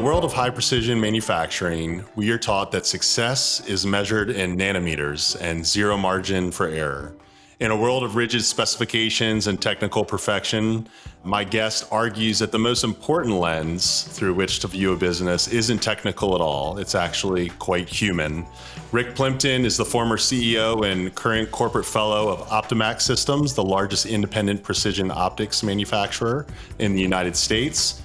world of high precision manufacturing, we are taught that success is measured in nanometers and zero margin for error. In a world of rigid specifications and technical perfection, my guest argues that the most important lens through which to view a business isn't technical at all. It's actually quite human. Rick Plympton is the former CEO and current corporate fellow of Optimax Systems, the largest independent precision optics manufacturer in the United States.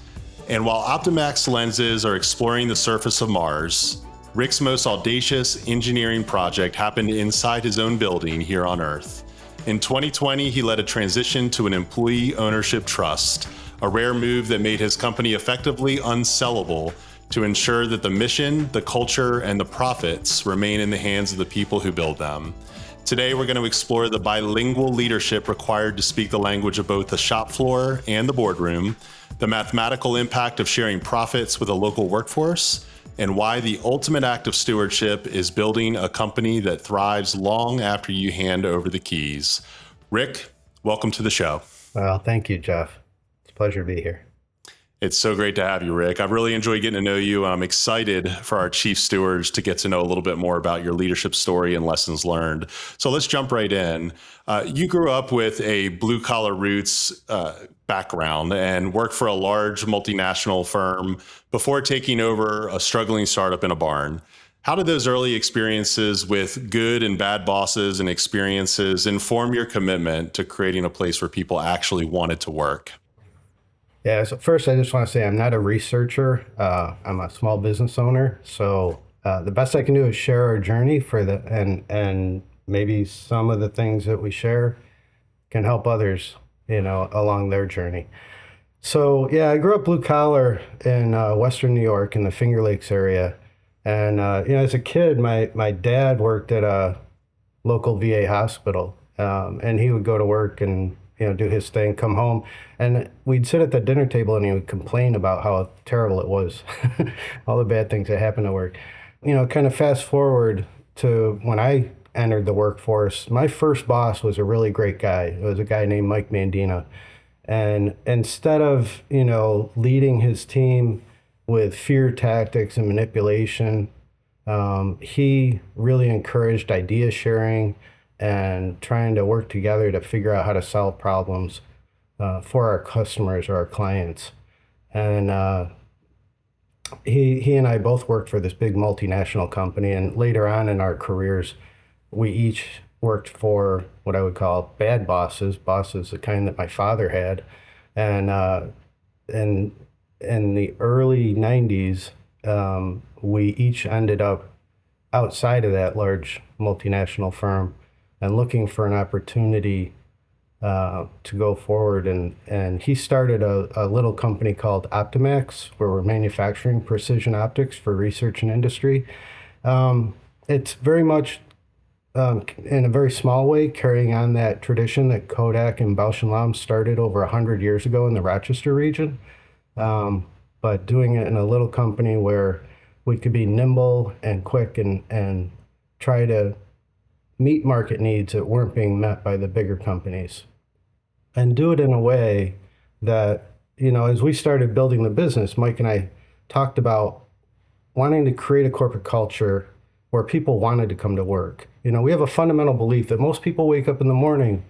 And while Optimax lenses are exploring the surface of Mars, Rick's most audacious engineering project happened inside his own building here on Earth. In 2020, he led a transition to an employee ownership trust, a rare move that made his company effectively unsellable to ensure that the mission, the culture, and the profits remain in the hands of the people who build them. Today, we're going to explore the bilingual leadership required to speak the language of both the shop floor and the boardroom, the mathematical impact of sharing profits with a local workforce, and why the ultimate act of stewardship is building a company that thrives long after you hand over the keys. Rick, welcome to the show. Well, thank you, Jeff. It's a pleasure to be here. It's so great to have you, Rick. I've really enjoyed getting to know you. I'm excited for our chief stewards to get to know a little bit more about your leadership story and lessons learned. So let's jump right in. You grew up with a blue collar roots background and worked for a large multinational firm before taking over a struggling startup in a barn. How did those early experiences with good and bad bosses and experiences inform your commitment to creating a place where people actually wanted to work? Yeah, so first I just want to say I'm not a researcher. I'm a small business owner. So the best I can do is share our journey and maybe some of the things that we share can help others, along their journey. So yeah, I grew up blue collar in Western New York in the Finger Lakes area. And as a kid, my dad worked at a local VA hospital, and he would go to work and do his thing, come home, and we'd sit at the dinner table and he would complain about how terrible it was, all the bad things that happened at work. Kind of fast forward to when I entered the workforce, my first boss was a really great guy. It was a guy named Mike Mandina. And instead of, leading his team with fear tactics and manipulation, he really encouraged idea sharing and trying to work together to figure out how to solve problems for our customers or our clients. And he and I both worked for this big multinational company, and later on in our careers, we each worked for what I would call bad bosses the kind that my father had. And in the early 90s, we each ended up outside of that large multinational firm and looking for an opportunity to go forward. And he started a little company called Optimax, where we're manufacturing precision optics for research and industry. It's very much, in a very small way, carrying on that tradition that Kodak and Bausch & Lomb started over 100 years ago in the Rochester region, but doing it in a little company where we could be nimble and quick and try to meet market needs that weren't being met by the bigger companies, and do it in a way that, as we started building the business, Mike and I talked about wanting to create a corporate culture where people wanted to come to work. We have a fundamental belief that most people wake up in the morning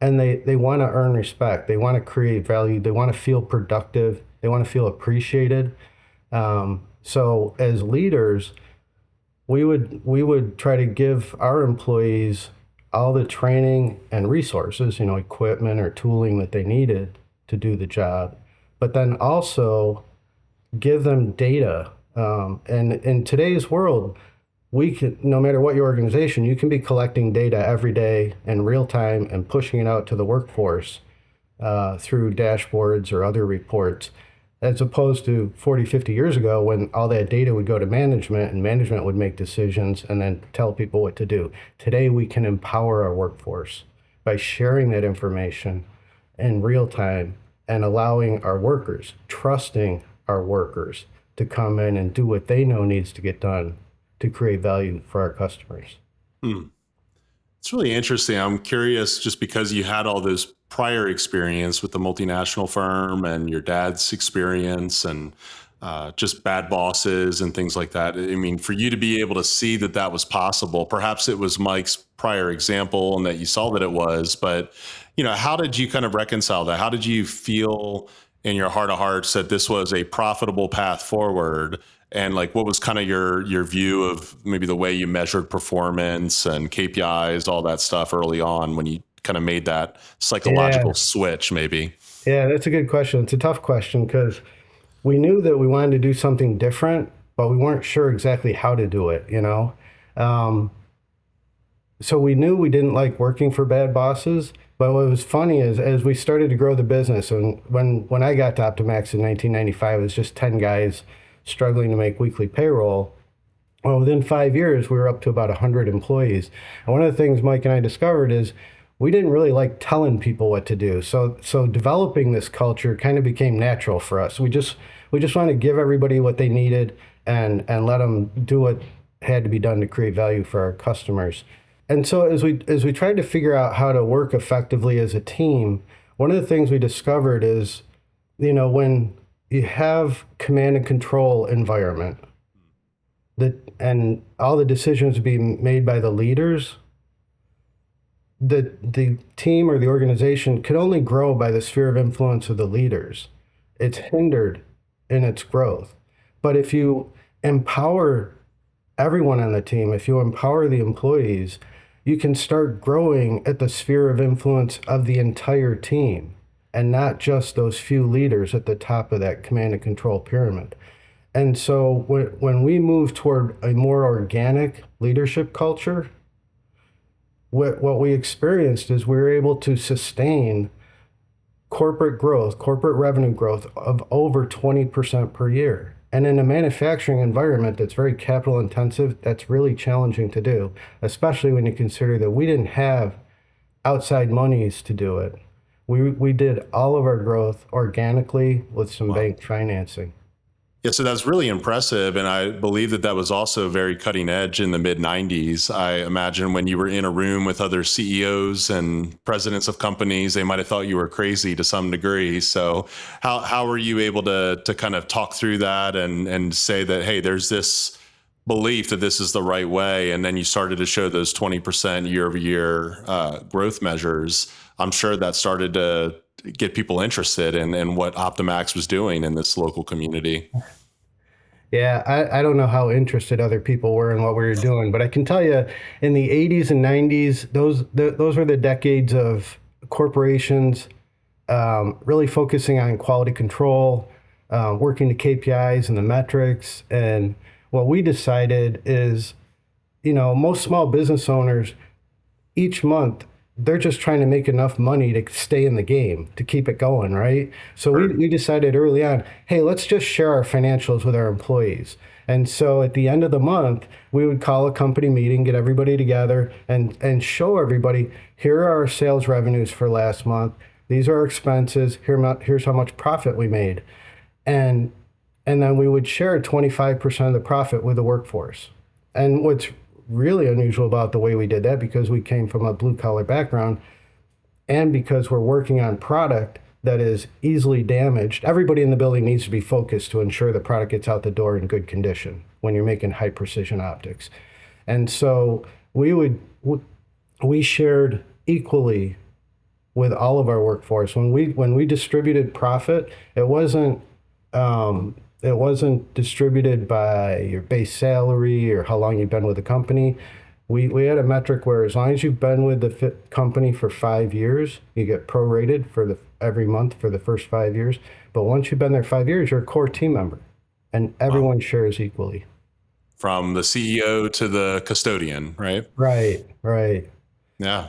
and they want to earn respect. They want to create value. They want to feel productive. They want to feel appreciated. So as leaders, we would try to give our employees all the training and resources, equipment or tooling that they needed to do the job, but then also give them data. And in today's world, no matter what your organization, you can be collecting data every day in real time and pushing it out to the workforce through dashboards or other reports, as opposed to 40, 50 years ago when all that data would go to management and management would make decisions and then tell people what to do. Today, we can empower our workforce by sharing that information in real time and allowing our workers, trusting our workers to come in and do what they know needs to get done to create value for our customers. It's really interesting. I'm curious, just because you had all this prior experience with the multinational firm and your dad's experience, and just bad bosses and things like that. I mean, for you to be able to see that that was possible, perhaps it was Mike's prior example and that you saw that it was, but how did you kind of reconcile that? How did you feel in your heart of hearts that this was a profitable path forward? And like, what was kind of your view of maybe the way you measured performance and KPIs, all that stuff early on when you kind of made that psychological Yeah, switch, maybe? yeah, that's a good question. It's a tough question because we knew that we wanted to do something different, but we weren't sure exactly how to do it, you know? Um, so we knew we didn't like working for bad bosses. But what was funny is as we started to grow the business, and when I got to Optimax in 1995, it was just 10 guys struggling to make weekly payroll. Well, within 5 years, we were up to about 100 employees. And one of the things Mike and I discovered is we didn't really like telling people what to do. So developing this culture kind of became natural for us. We just wanted to give everybody what they needed and let them do what had to be done to create value for our customers. And so as we tried to figure out how to work effectively as a team, one of the things we discovered is, when you have command and control environment, that and all the decisions being made by the leaders, the team or the organization could only grow by the sphere of influence of the leaders. It's hindered in its growth. But if you empower everyone on the team, if you empower the employees, you can start growing at the sphere of influence of the entire team and not just those few leaders at the top of that command and control pyramid. And so when we move toward a more organic leadership culture, what we experienced is we were able to sustain corporate growth, corporate revenue growth of over 20% per year. And in a manufacturing environment that's very capital intensive, that's really challenging to do, especially when you consider that we didn't have outside monies to do it. We did all of our growth organically with some Wow. bank financing. Yeah, so that's really impressive. And I believe that that was also very cutting edge in the mid 90s. I imagine when you were in a room with other CEOs and presidents of companies, they might have thought you were crazy to some degree. So how were you able to kind of talk through that and say that, hey, there's this belief that this is the right way? And then you started to show those 20% year over year growth measures. I'm sure that started to get people interested in what Optimax was doing in this local community. Yeah, I don't know how interested other people were in what we were doing, but I can tell you in the 80s and 90s, those were the decades of corporations really focusing on quality control, working the KPIs and the metrics. And what we decided is, most small business owners each month they're just trying to make enough money to stay in the game, to keep it going, right? So we decided early on, hey, let's just share our financials with our employees. And so at the end of the month, we would call a company meeting, get everybody together, and show everybody, here are our sales revenues for last month. These are our expenses. Here's how much profit we made. And and then we would share 25% of the profit with the workforce. And what's really unusual about the way we did that, because we came from a blue collar background and because we're working on product that is easily damaged, everybody in the building needs to be focused to ensure the product gets out the door in good condition when you're making high precision optics. And so we shared equally with all of our workforce. When we distributed profit, it wasn't distributed by your base salary or how long you've been with the company. We had a metric where as long as you've been with the company for 5 years, you get prorated for every month for the first 5 years. But once you've been there 5 years, you're a core team member, and Wow. everyone shares equally. From the CEO to the custodian, right? Right, right. Yeah.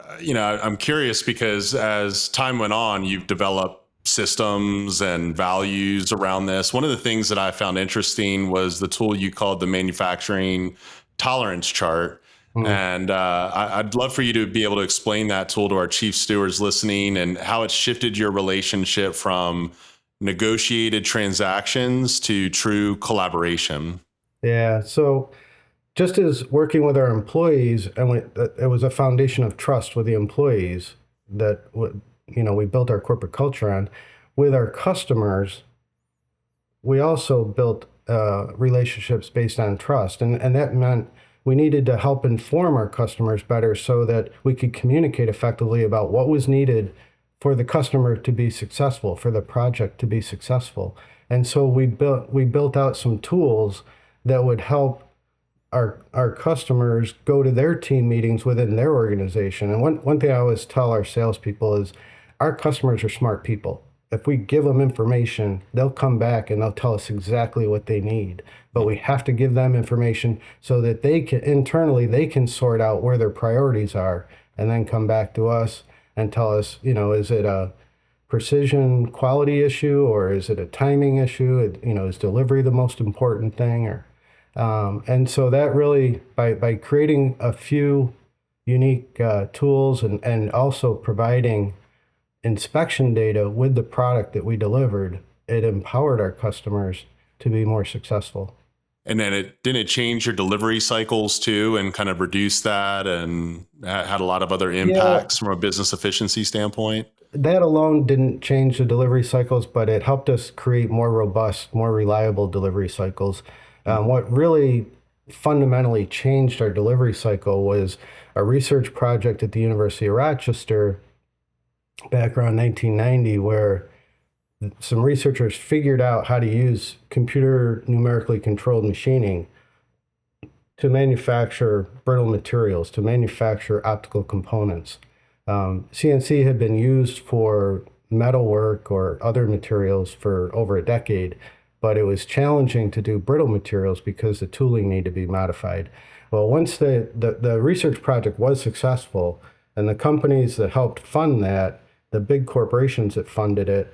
I'm curious because as time went on, you've developed systems and values around this. One of the things that I found interesting was the tool you called the manufacturing tolerance chart. Mm. And I'd love for you to be able to explain that tool to our chief stewards listening and how it shifted your relationship from negotiated transactions to true collaboration. Yeah. So just as working with our employees, and it was a foundation of trust with the employees that we built our corporate culture on. With our customers, we also built relationships based on trust, and that meant we needed to help inform our customers better so that we could communicate effectively about what was needed for the customer to be successful, for the project to be successful. And so we built out some tools that would help our customers go to their team meetings within their organization. And one thing I always tell our salespeople is our customers are smart people. If we give them information, they'll come back and they'll tell us exactly what they need. But we have to give them information so that they can internally they can sort out where their priorities are and then come back to us and tell us, is it a precision quality issue or is it a timing issue? Is delivery the most important thing? And so that really, by creating a few unique tools and also providing inspection data with the product that we delivered, it empowered our customers to be more successful. And then didn't it change your delivery cycles too, and kind of reduce that, and had a lot of other Yeah, impacts from a business efficiency standpoint? that alone didn't change the delivery cycles, but it helped us create more robust, more reliable delivery cycles. What really fundamentally changed our delivery cycle was a research project at the University of Rochester back around 1990, where some researchers figured out how to use computer numerically controlled machining to manufacture brittle materials, to manufacture optical components. CNC had been used for metalwork or other materials for over a decade, but it was challenging to do brittle materials because the tooling needed to be modified. Well, once the research project was successful, and the companies that helped fund that, the big corporations that funded it,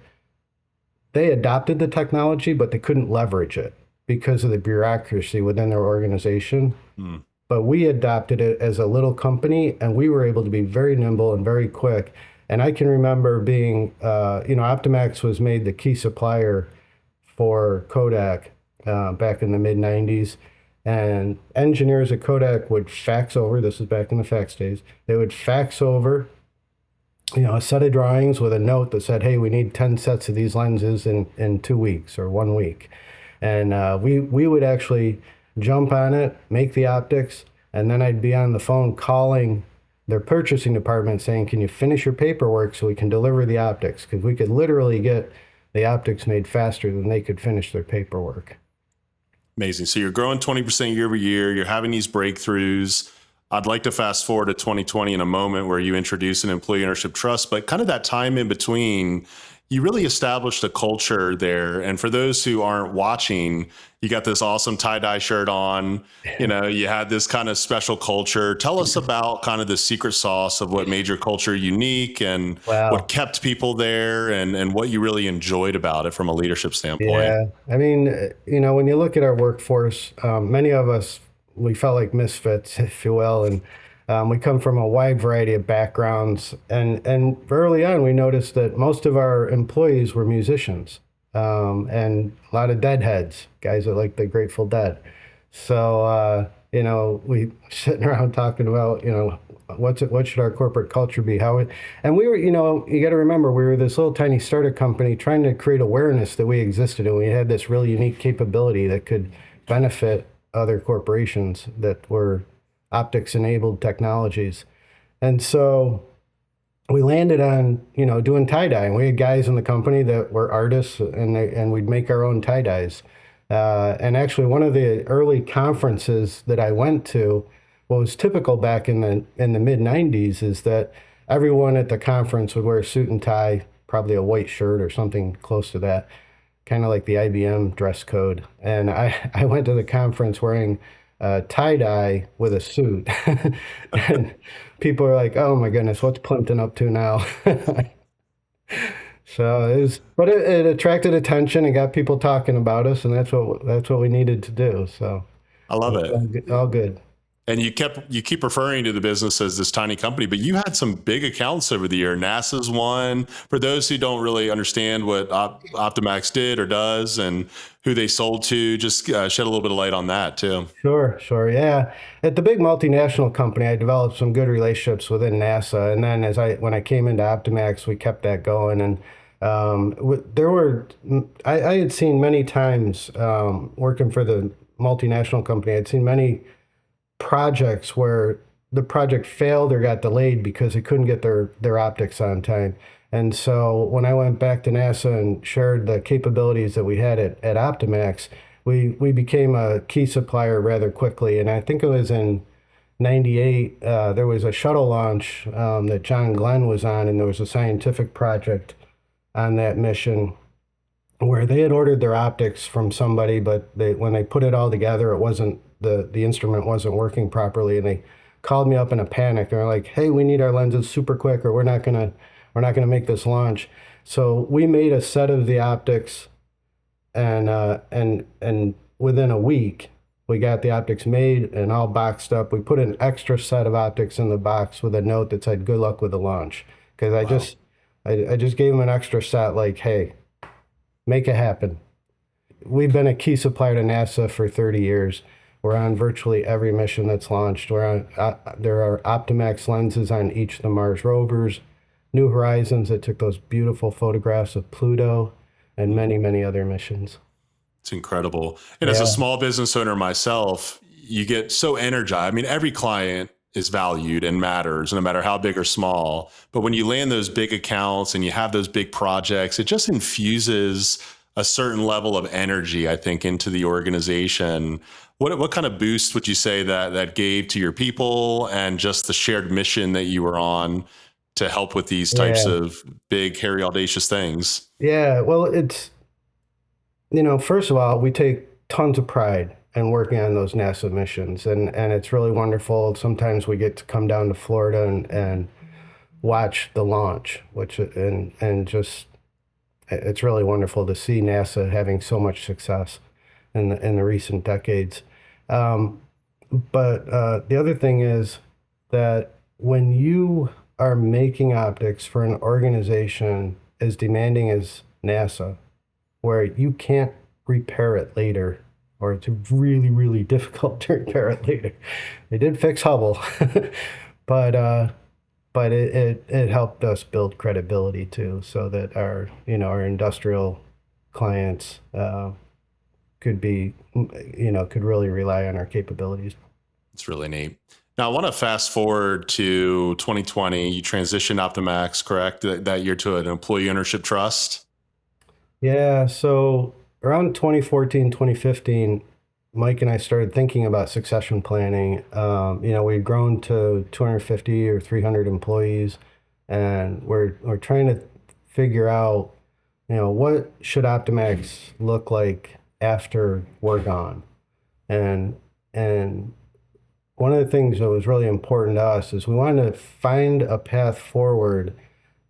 they adopted the technology, but they couldn't leverage it because of the bureaucracy within their organization. Mm. But we adopted it as a little company, and we were able to be very nimble and very quick. And I can remember being, Optimax was made the key supplier for Kodak back in the mid 90s. And engineers at Kodak would fax over, this is back in the fax days, they would fax over a set of drawings with a note that said, hey, we need 10 sets of these lenses in 2 weeks or 1 week. And we would actually jump on it, make the optics, and then I'd be on the phone calling their purchasing department saying, can you finish your paperwork so we can deliver the optics? Because we could literally get the optics made faster than they could finish their paperwork. Amazing. So you're growing 20% year over year. You're having these breakthroughs. I'd like to fast forward to 2020 in a moment where you introduce an employee ownership trust, but kind of that time in between, you really established a culture there. And for those who aren't watching, you got this awesome tie-dye shirt on, you had this kind of special culture. Tell us about kind of the secret sauce of what made your culture unique and what Wow. kept people there and what you really enjoyed about it from a leadership standpoint. Yeah. I mean, when you look at our workforce, many of us, we felt like misfits, if you will, and we come from a wide variety of backgrounds. And early on, we noticed that most of our employees were musicians, and a lot of deadheads, guys that like the Grateful Dead. So, we sitting around talking about, what should our corporate culture be? And we were, you got to remember, we were this little tiny startup company trying to create awareness that we existed, and we had this really unique capability that could benefit other corporations that were optics enabled technologies. And so we landed on, doing tie dye. We had guys in the company that were artists, and we'd make our own tie dyes. And actually, one of the early conferences that I went to, what was typical back in the mid 90s, is that everyone at the conference would wear a suit and tie, probably a white shirt or something close to that, kind of like the IBM dress code. And I went to the conference wearing tie-dye with a suit. And people are like, oh my goodness, what's Plympton up to now? So it attracted attention and got people talking about us, and that's what we needed to do. So I love it. all good. And you keep referring to the business as this tiny company, but you had some big accounts over the year. NASA's one. For those who don't really understand what Optimax did or does and who they sold to, just shed a little bit of light on that too. Sure. Yeah. At the big multinational company, I developed some good relationships within NASA. And then when I came into Optimax, we kept that going. And There were, I had seen many times working for the multinational company, I'd seen many projects where the project failed or got delayed because they couldn't get their optics on time. And so when I went back to NASA and shared the capabilities that we had at Optimax, we became a key supplier rather quickly. And I think it was in 98, there was a shuttle launch that John Glenn was on, and there was a scientific project on that mission where they had ordered their optics from somebody, but when they put it all together, it wasn't the instrument wasn't working properly, and they called me up in a panic. They're like, "Hey, we need our lenses super quick, or we're not gonna make this launch." So we made a set of the optics, and within a week, we got the optics made and all boxed up. We put an extra set of optics in the box with a note that said, "Good luck with the launch," because Wow. I just gave them an extra set, like, "Hey, make it happen." We've been a key supplier to NASA for 30 years. We're on virtually every mission that's launched. There are Optimax lenses on each of the Mars rovers, New Horizons that took those beautiful photographs of Pluto, and many, many other missions. It's incredible. And as a Yeah, small business owner myself, you get so energized. I mean, every client is valued and matters, no matter how big or small. But when you land those big accounts and you have those big projects, it just infuses a certain level of energy, I think, into the organization. What kind of boost would you say that gave to your people and just the shared mission that you were on to help with these types yeah, of big, hairy, audacious things? yeah. Well, first of all, we take tons of pride in working on those NASA missions, and it's really wonderful. Sometimes we get to come down to Florida and watch the launch, which and just it's really wonderful to see NASA having so much success in the recent decades. Um, but the other thing is that when you are making optics for an organization as demanding as NASA, where you can't repair it later, or it's really, really difficult to repair it later. They did fix Hubble, but it helped us build credibility too, so that our industrial clients could really rely on our capabilities. It's really neat. Now, I want to fast forward to 2020. You transitioned Optimax, correct? That year to an employee ownership trust. Yeah, so around 2014, 2015, Mike and I started thinking about succession planning. We'd grown to 250 or 300 employees, and we're trying to figure out, what should Optimax look like after we're gone. And and one of the things that was really important to us is we wanted to find a path forward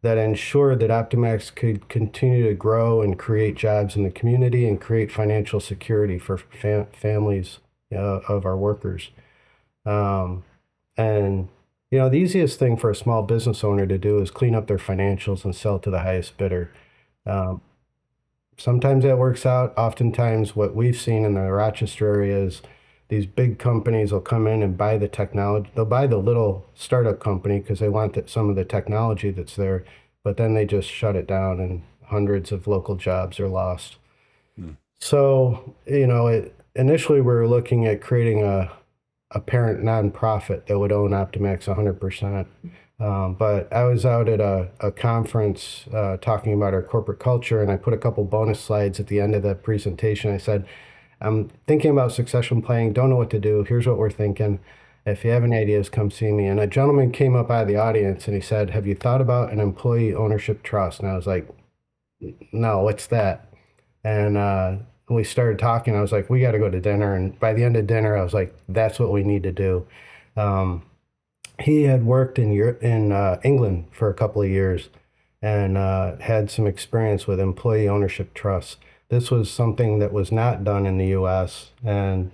that ensured that Optimax could continue to grow and create jobs in the community and create financial security for families of our workers. Um, and the easiest thing for a small business owner to do is clean up their financials and sell to the highest bidder. Um, Sometimes that works out. Oftentimes, what we've seen in the Rochester area is these big companies will come in and buy the technology. They'll buy the little startup company because they want some of the technology that's there, but then they just shut it down and hundreds of local jobs are lost. Hmm. So, initially we were looking at creating a parent nonprofit that would own Optimax 100%. But I was out at a conference talking about our corporate culture, and I put a couple bonus slides at the end of the presentation. I said, "I'm thinking about succession planning, don't know what to do. Here's what we're thinking. If you have any ideas, come see me." And a gentleman came up out of the audience and he said, "Have you thought about an employee ownership trust?" And I was like, "No, what's that?" And we started talking. I was like, "We got to go to dinner." And by the end of dinner, I was like, "That's what we need to do." Um, he had worked in England for a couple of years and had some experience with employee ownership trusts. This was something that was not done in the U.S. And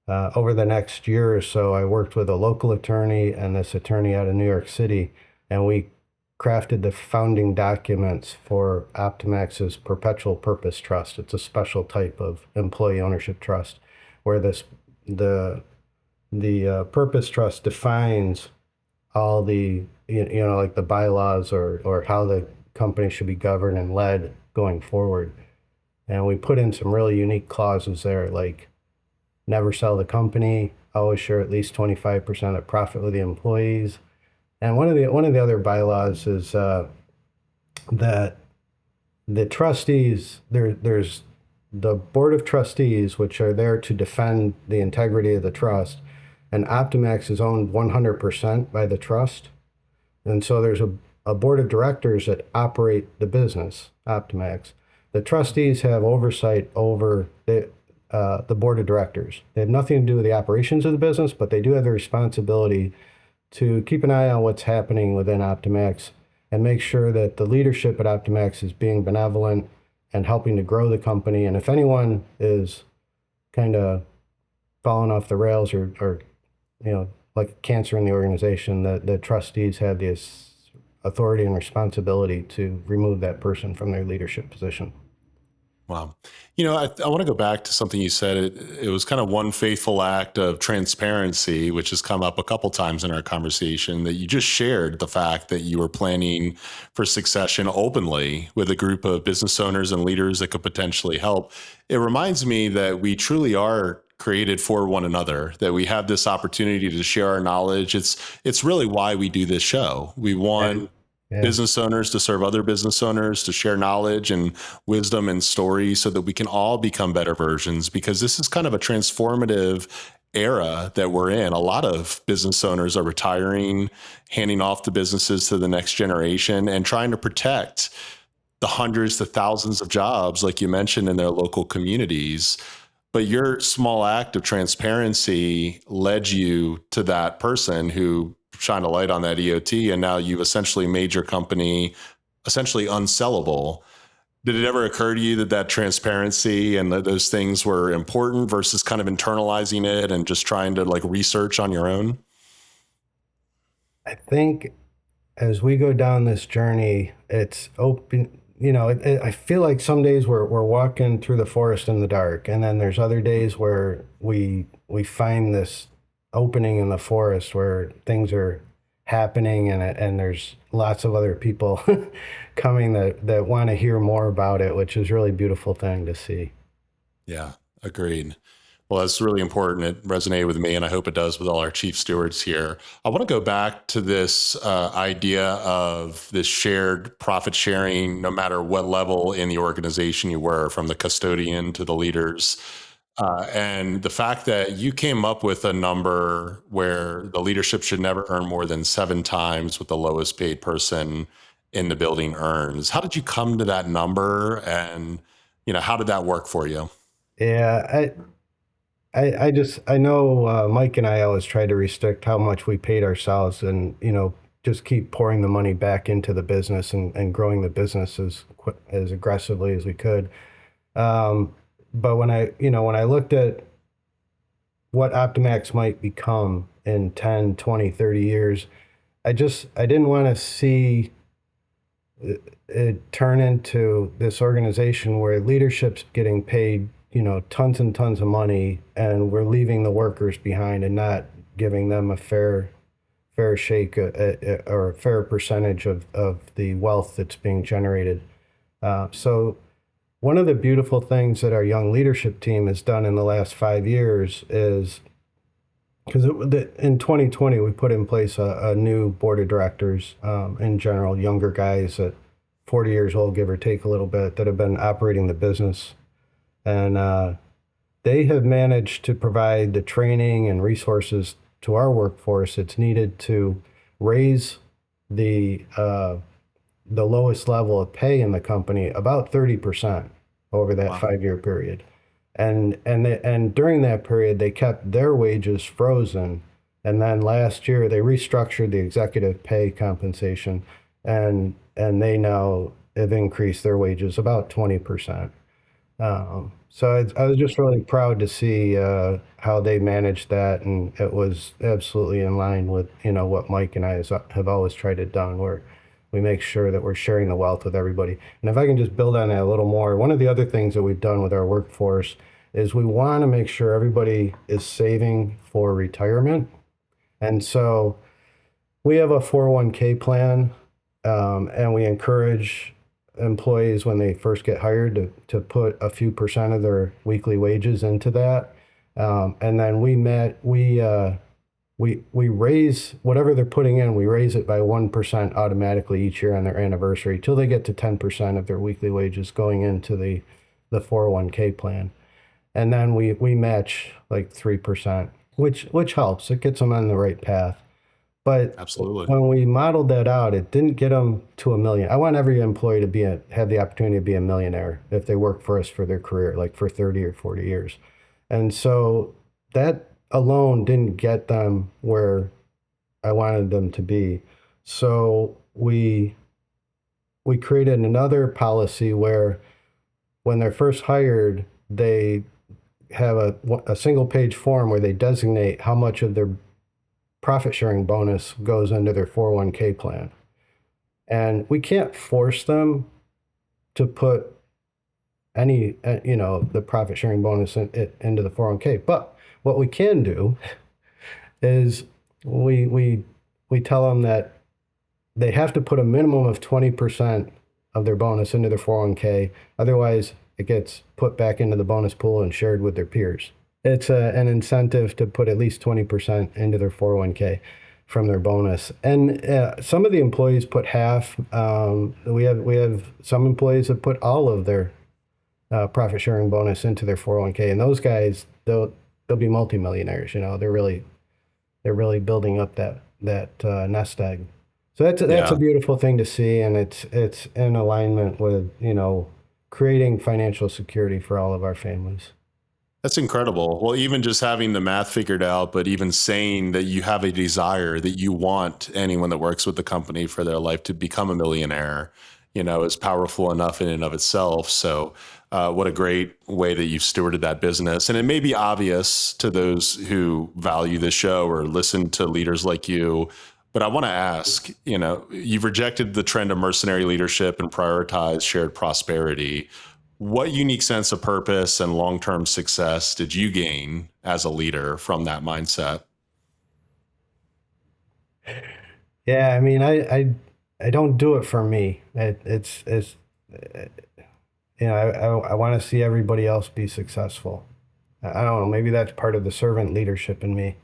over the next year or so, I worked with a local attorney and this attorney out of New York City, and we crafted the founding documents for Optimax's Perpetual Purpose Trust. It's a special type of employee ownership trust where the purpose trust defines all the like the bylaws or how the company should be governed and led going forward. And we put in some really unique clauses there, like never sell the company, always share at least 25% of profit with the employees. And one of the other bylaws is that the trustees, there's the board of trustees, which are there to defend the integrity of the trust, and Optimax is owned 100% by the trust. And so there's a board of directors that operate the business, Optimax. The trustees have oversight over the board of directors. They have nothing to do with the operations of the business, but they do have the responsibility to keep an eye on what's happening within Optimax and make sure that the leadership at Optimax is being benevolent and helping to grow the company. And if anyone is kind of falling off the rails or like cancer in the organization, the trustees have the authority and responsibility to remove that person from their leadership position. Wow. I want to go back to something you said. It was kind of one faithful act of transparency, which has come up a couple times in our conversation, that you just shared the fact that you were planning for succession openly with a group of business owners and leaders that could potentially help. It reminds me that we truly are created for one another, that we have this opportunity to share our knowledge. It's really why we do this show. We want business owners to serve other business owners, to share knowledge and wisdom and stories so that we can all become better versions, because this is kind of a transformative era that we're in. A lot of business owners are retiring, handing off the businesses to the next generation, and trying to protect the hundreds to thousands of jobs, like you mentioned, in their local communities. But your small act of transparency led you to that person who shine a light on that EOT, and now you've essentially made your company essentially unsellable. Did it ever occur to you that transparency and those things were important versus kind of internalizing it and just trying to like research on your own? I think as we go down this journey, it's open. I feel like some days we're walking through the forest in the dark, and then there's other days where we find this opening in the forest where things are happening, and there's lots of other people coming that want to hear more about it, which is a really beautiful thing to see. Yeah, agreed. Well, that's really important. It resonated with me, and I hope it does with all our chief stewards here. I want to go back to this idea of this shared profit sharing, no matter what level in the organization you were, from the custodian to the leaders. And the fact that you came up with a number where the leadership should never earn more than 7 times what the lowest paid person in the building earns. How did you come to that number? And, how did that work for you? Yeah, I know Mike and I always try to restrict how much we paid ourselves, and just keep pouring the money back into the business and growing the business as aggressively as we could. But when I looked at what Optimax might become in 10, 20, 30 years, I didn't want to see it turn into this organization where leadership's getting paid tons and tons of money, and we're leaving the workers behind and not giving them a fair shake or a fair percentage of the wealth that's being generated. So one of the beautiful things that our young leadership team has done in the last 5 years is, because in 2020 we put in place a new board of directors, in general, younger guys at 40 years old, give or take a little bit, that have been operating the business. And they have managed to provide the training and resources to our workforce that's needed to raise the lowest level of pay in the company about 30% over that Wow. 5-year period. And during that period, they kept their wages frozen. And then last year, they restructured the executive pay compensation, and they now have increased their wages about 20%. So I was just really proud to see how they managed that, and it was absolutely in line with what Mike and I have always tried to do, where we make sure that we're sharing the wealth with everybody. And if I can just build on that a little more, one of the other things that we've done with our workforce is we want to make sure everybody is saving for retirement. And so we have a 401k plan And we encourage employees when they first get hired to put a few percent of their weekly wages into that. And then we raise whatever they're putting in, we raise it by 1% automatically each year on their anniversary till they get to 10% of their weekly wages going into the 401k plan. And then we match like 3%, which helps. It gets them on the right path. But Absolutely. when we modeled that out, it didn't get them to a million. I want every employee to have the opportunity to be a millionaire if they work for us for their career, like for 30 or 40 years. And so that alone didn't get them where I wanted them to be. So we created another policy where when they're first hired, they have a single page form where they designate how much of their profit sharing bonus goes into their 401k plan. And we can't force them to put any, the profit sharing bonus into the 401k. But what we can do is we tell them that they have to put a minimum of 20% of their bonus into their 401k. Otherwise, it gets put back into the bonus pool and shared with their peers. It's an incentive to put at least 20% into their 401k from their bonus. And some of the employees put half. We have some employees that put all of their profit sharing bonus into their 401k, and those guys they'll be multimillionaires. They're really building up that nest egg. So that's a beautiful thing to see, and it's in alignment with creating financial security for all of our families. That's incredible. Well, even just having the math figured out, but even saying that you have a desire that you want anyone that works with the company for their life to become a millionaire, is powerful enough in and of itself. So what a great way that you've stewarded that business. And it may be obvious to those who value the show or listen to leaders like you, but I want to ask, you've rejected the trend of mercenary leadership and prioritized shared prosperity. What unique sense of purpose and long-term success did you gain as a leader from that mindset? Yeah, I mean, I don't do it for me. It's I want to see everybody else be successful. I don't know, maybe that's part of the servant leadership in me.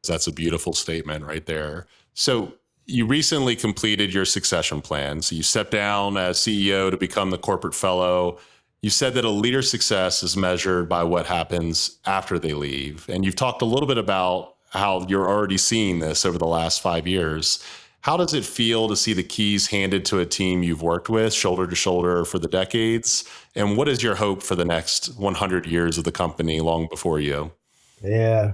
That's a beautiful statement right there. So you recently completed your succession plan. So you stepped down as CEO to become the corporate fellow. You said that a leader's success is measured by what happens after they leave. And you've talked a little bit about how you're already seeing this over the last 5 years. How does it feel to see the keys handed to a team you've worked with shoulder to shoulder for the decades? And what is your hope for the next 100 years of the company long before you? Yeah.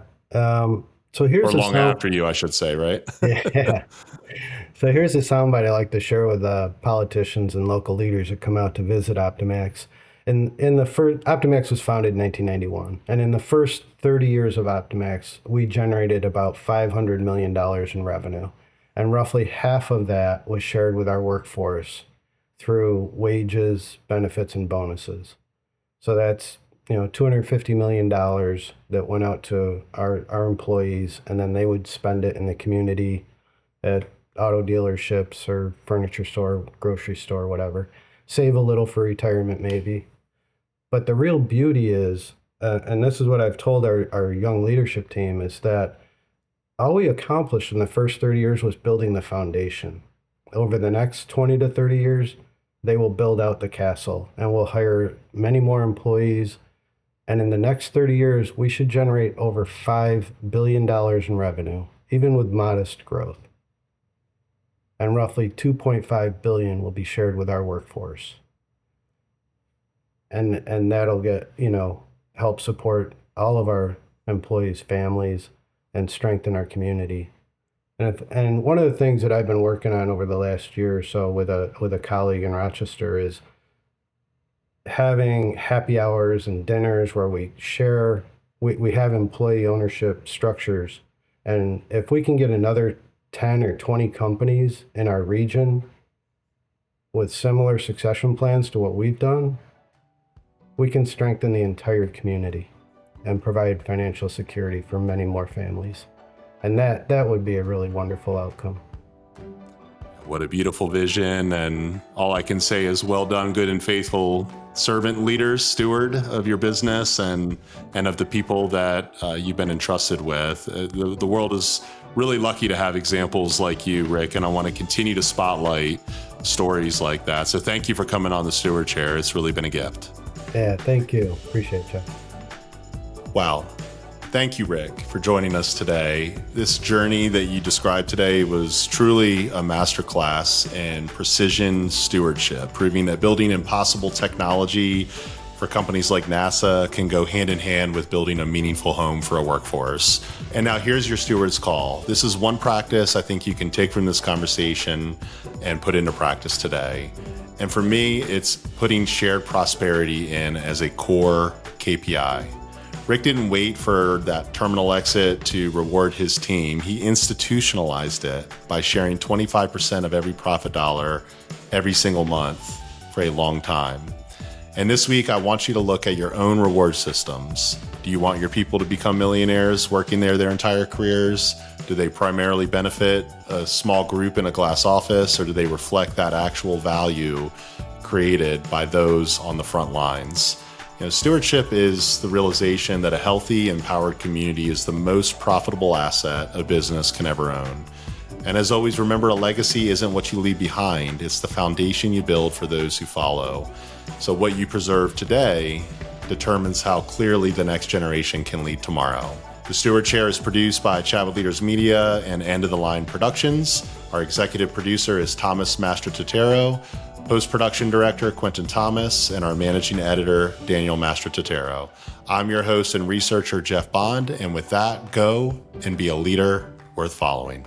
So here's Or long after you, I should say, right? Yeah. So here's a soundbite I like to share with politicians and local leaders that come out to visit Optimax. In the first, Optimax was founded in 1991, and in the first 30 years of Optimax, we generated about $500 million in revenue, and roughly half of that was shared with our workforce through wages, benefits, and bonuses. So that's $250 million that went out to our employees, and then they would spend it in the community at auto dealerships or furniture store, grocery store, whatever. Save a little for retirement maybe. But the real beauty is, and this is what I've told our young leadership team, is that all we accomplished in the first 30 years was building the foundation. Over the next 20 to 30 years, they will build out the castle and we'll hire many more employees. And in the next 30 years, we should generate over $5 billion in revenue, even with modest growth. And roughly $2.5 billion will be shared with our workforce. And that'll get, help support all of our employees' families and strengthen our community. And one of the things that I've been working on over the last year or so with a colleague in Rochester is having happy hours and dinners where we share, we have employee ownership structures. And if we can get another 10 or 20 companies in our region with similar succession plans to what we've done, we can strengthen the entire community and provide financial security for many more families. And that would be a really wonderful outcome. What a beautiful vision. And all I can say is well done, good and faithful servant leaders, steward of your business and of the people that you've been entrusted with. The world is really lucky to have examples like you, Rick, and I want to continue to spotlight stories like that. So thank you for coming on the Steward Chair. It's really been a gift. Yeah, thank you. Appreciate you. Wow. Thank you, Rick, for joining us today. This journey that you described today was truly a masterclass in precision stewardship, proving that building impossible technology for companies like NASA can go hand in hand with building a meaningful home for a workforce. And now here's your steward's call. This is one practice I think you can take from this conversation and put into practice today. And for me, it's putting shared prosperity in as a core KPI. Rick didn't wait for that terminal exit to reward his team. He institutionalized it by sharing 25% of every profit dollar every single month for a long time. And this week, I want you to look at your own reward systems. Do you want your people to become millionaires working there their entire careers? Do they primarily benefit a small group in a glass office, or do they reflect that actual value created by those on the front lines? Stewardship is the realization that a healthy, empowered community is the most profitable asset a business can ever own. And as always, remember, a legacy isn't what you leave behind, it's the foundation you build for those who follow. So what you preserve today determines how clearly the next generation can lead tomorrow. The Steward Chair is produced by Chat with Leaders Media and End of the Line Productions. Our executive producer is Thomas Mastrototero. Post-production director, Quentin Thomas, and our managing editor, Daniel Mastrototero. I'm your host and researcher, Jeff Bond, and with that, go and be a leader worth following.